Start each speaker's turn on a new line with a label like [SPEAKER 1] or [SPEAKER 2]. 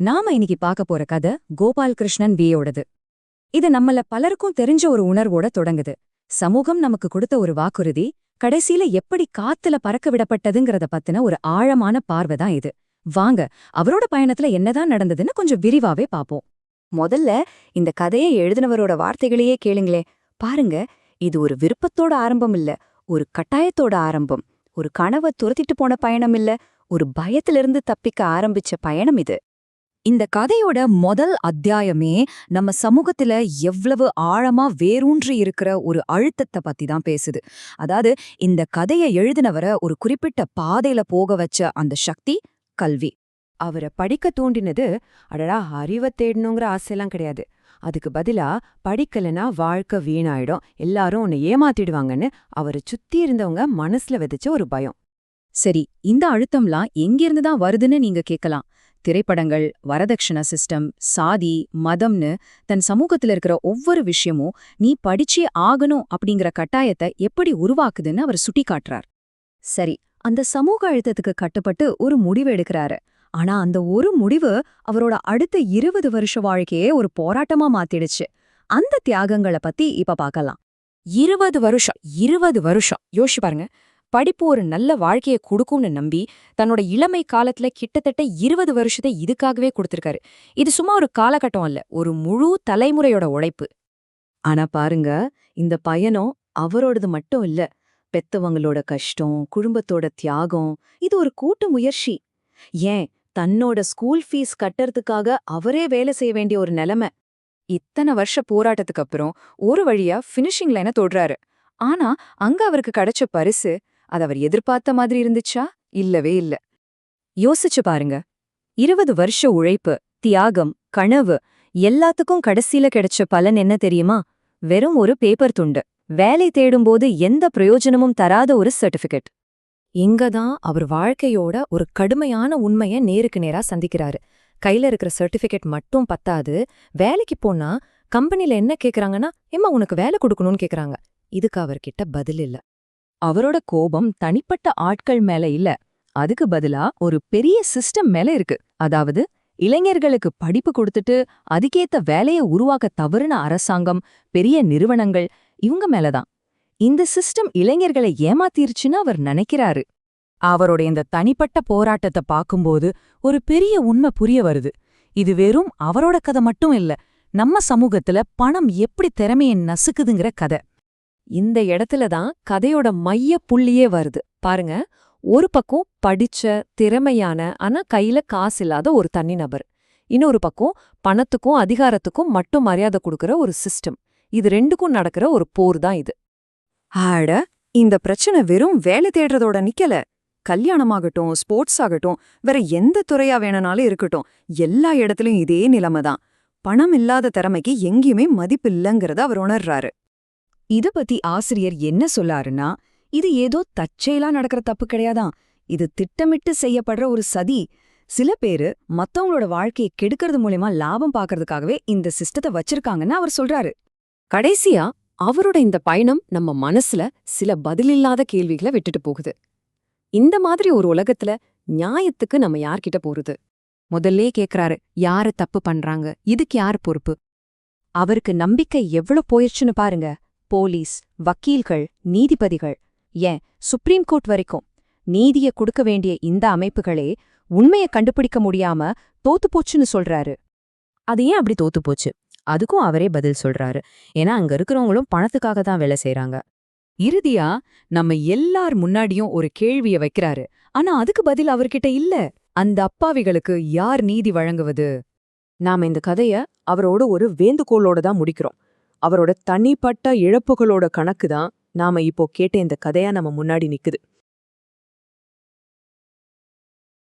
[SPEAKER 1] நாம இன்னைக்கு பார்க்க போற கதை கோபால் கிருஷ்ணன் வியோடது. இது நம்மள பலருக்கும் தெரிஞ்ச ஒரு உணர்வோட தொடங்குது. சமூகம் நமக்கு கொடுத்த ஒரு வாக்குறுதி கடைசியில எப்படி காத்துல பறக்க விடப்பட்டதுங்கிறத பத்தின ஒரு ஆழமான பார்வைதான் இது. வாங்க, அவரோட பயணத்துல என்னதான் நடந்ததுன்னு கொஞ்சம் விரிவாவே பாப்போம்.
[SPEAKER 2] முதல்ல இந்த கதையை எழுதினவரோட வார்த்தைகளையே கேளுங்களே. பாருங்க, இது ஒரு விருப்பத்தோட ஆரம்பம் இல்ல, ஒரு கட்டாயத்தோட ஆரம்பம். ஒரு கனவை துரத்திட்டு போன பயணம் இல்ல, ஒரு பயத்திலிருந்து தப்பிக்க ஆரம்பிச்ச பயணம் இது.
[SPEAKER 1] இந்த கதையோட முதல் அத்தியாயமே நம்ம சமூகத்துல எவ்வளவு ஆழமா வேரூன்றி இருக்கிற ஒரு அழுத்தத்தை பத்தி தான் பேசுது. அதாவது இந்த கதையை எழுதினவரை ஒரு குறிப்பிட்ட பாதையில போக வச்ச அந்த சக்தி கல்வி.
[SPEAKER 3] அவரை படிக்க தூண்டினது அடடா அறிவை தேடணுங்கிற ஆசையெல்லாம் கிடையாது. அதுக்கு பதிலா படிக்கலைன்னா வாழ்க்கை வீணாயிடும், எல்லாரும் உன்னை ஏமாத்திடுவாங்கன்னு அவரை சுத்தி இருந்தவங்க மனசுல விதைச்ச ஒரு பயம்.
[SPEAKER 1] சரி, இந்த அழுத்தம்லாம் எங்கிருந்து தான் வருதுன்னு நீங்க கேட்கலாம். திரைப்படங்கள், வரதட்சண சிஸ்டம், சாதி, மதம்னு தன் சமூகத்துல இருக்கிற ஒவ்வொரு விஷயமும் நீ படிச்சே ஆகணும் அப்படிங்கிற கட்டாயத்தை எப்படி உருவாக்குதுன்னு அவர் சுட்டி காட்டுறார். சரி, அந்த சமூக அழுத்தத்துக்கு கட்டுப்பட்டு ஒரு முடிவு எடுக்கிறாரு. ஆனா அந்த ஒரு முடிவு அவரோட அடுத்த 20 வருஷ வாழ்க்கையே ஒரு போராட்டமா மாத்திடுச்சு. அந்த தியாகங்களை பத்தி இப்ப பார்க்கலாம். 20 வருஷம் யோசிச்சு பாருங்க. படிப்பு ஒரு நல்ல வாழ்க்கையை கொடுக்கும்னு நம்பி தன்னோட இளமை காலத்துல கிட்டத்தட்ட 20 வருஷத்தை இதுக்காகவே கொடுத்திருக்காரு. இது சும்மா ஒரு காலகட்டம் அல்ல, ஒரு முழு தலைமுறையோட உழைப்பு. ஆனா பாருங்க, இந்த பயணம் அவரோடது மட்டும் இல்ல. பெத்தவங்களோட கஷ்டம், குடும்பத்தோட தியாகம், இது ஒரு கூட்டு முயற்சி. ஏன், தன்னோட ஸ்கூல் ஃபீஸ் கட்டுறதுக்காக அவரே வேலை செய்ய வேண்டிய ஒரு நிலைமை. இத்தனை வருஷ போராட்டத்துக்கு அப்புறம் ஒரு வழியா ஃபினிஷிங் லைனை தொடுறாரு. ஆனா அங்க அவருக்கு கிடைச்ச பரிசு அது அவர் எதிர்பார்த்த மாதிரி இருந்துச்சா? இல்லவே இல்ல. யோசிச்சு பாருங்க, 20 வருஷ உழைப்பு, தியாகம், கனவு எல்லாத்துக்கும் கடைசியில கிடைச்ச பலன் என்ன தெரியுமா? வெறும் ஒரு பேப்பர் துண்டு, வேலை தேடும்போது எந்த பிரயோஜனமும் தராத ஒரு சர்டிபிகேட். இங்கதான் அவர் வாழ்க்கையோட ஒரு கடுமையான உண்மைய நேருக்கு நேரா சந்திக்கிறாரு. கையில இருக்கிற சர்டிபிகேட் மட்டும் பத்தாது, வேலைக்கு போனா கம்பெனில என்ன கேக்குறாங்கன்னா, எம்மா உனக்கு வேலை கொடுக்கணும்னு கேக்குறாங்க. இதுக்கு அவர்கிட்ட பதில் இல்ல. அவரோட கோபம் தனிப்பட்ட ஆட்கள் மேல இல்ல, அதுக்கு பதிலா ஒரு பெரிய சிஸ்டம் மேல இருக்கு. அதாவது இளைஞர்களுக்கு படிப்பு கொடுத்துட்டு அதுக்கேத்த வேலைய உருவாக்க தவறுன அரசாங்கம், பெரிய நிறுவனங்கள், இவங்க மேலதான். இந்த சிஸ்டம் இளைஞர்களை ஏமாத்திருச்சுன்னு அவர் நினைக்கிறாரு. அவரோட இந்த தனிப்பட்ட போராட்டத்தை பார்க்கும்போது ஒரு பெரிய உண்மை புரிய வருது. இது வெறும் அவரோட கதை மட்டும் இல்ல, நம்ம சமூகத்துல பணம் எப்படி திறமையை நசுக்குதுங்கிற கதை. இந்த இடத்துலதான் கதையோட மைய புள்ளியே வருது. பாருங்க, ஒரு பக்கம் படிச்ச, திறமையான, ஆனா கையில காசு இல்லாத ஒரு தனிநபர். இன்னொரு பக்கம் பணத்துக்கும் அதிகாரத்துக்கும் மட்டும் மரியாதை கொடுக்கற ஒரு சிஸ்டம். இது ரெண்டுக்கும் நடக்கிற ஒரு போர் தான் இது. ஆட, இந்த பிரச்சனை வெறும் வேலை தேடுறதோட நிக்கல. கல்யாணமாகட்டும், ஸ்போர்ட்ஸ் ஆகட்டும், வேற எந்த துறையா வேணும்னாலும் இருக்கட்டும், எல்லா இடத்துலயும் இதே நிலைமை தான். பணம் இல்லாத திறமைக்கு எங்கேயுமே மதிப்பில்லைங்கிறத அவர் உணர்றாரு. இத பத்தி ஆசிரியர் என்ன சொல்லாருன்னா, இது ஏதோ தற்செயலா நடக்கிற தப்பு கிடையாதான், இது திட்டமிட்டு செய்யப்படுற ஒரு சதி. சில பேரு மத்தவங்களோட வாழ்க்கையை கெடுக்கிறது மூலமா லாபம் பாக்குறதுக்காகவே இந்த சிஸ்டத்தை வச்சிருக்காங்கன்னு அவர் சொல்றாரு. கடைசியா அவரோட இந்த பயணம் நம்ம மனசுல சில பதிலில்லாத கேள்விகளை விட்டுட்டு போகுது. இந்த மாதிரி ஒரு உலகத்துல நியாயத்துக்கு நம்ம யார்கிட்ட போறது? முதல்லே கேக்குறாரு, யாரு தப்பு பண்றாங்க, இதுக்கு யார் பொறுப்பு? அவருக்கு நம்பிக்கை எவ்வளவு போயிடுச்சுன்னு பாருங்க. போலீஸ், வக்கீல்கள், நீதிபதிகள், ஏன் சுப்ரீம் கோர்ட் வரைக்கும் நீதியை கொடுக்க வேண்டிய இந்த அமைப்புகளே உண்மையை கண்டுபிடிக்க முடியாம தோத்துப்போச்சுன்னு சொல்றாரு. அது ஏன் அப்படி தோத்துப்போச்சு? அதுக்கும் அவரே பதில் சொல்றாரு. ஏன்னா அங்க இருக்கிறவங்களும் பணத்துக்காக தான் வேலை செய்யறாங்க. இறுதியா நம்ம எல்லார் முன்னாடியும் ஒரு கேள்விய வைக்கிறாரு. ஆனா அதுக்கு பதில் அவர்கிட்ட இல்ல. அந்த அப்பாவிகளுக்கு யார் நீதி வழங்குவது? நாம இந்த கதைய அவரோட ஒரு வேண்டுகோளோட தான் முடிக்கிறோம். அவரோட தனிப்பட்ட இழப்புகளோட கணக்கு தான் நாம இப்போ கேட்ட இந்த கதையா நம்ம முன்னாடி நிக்குது.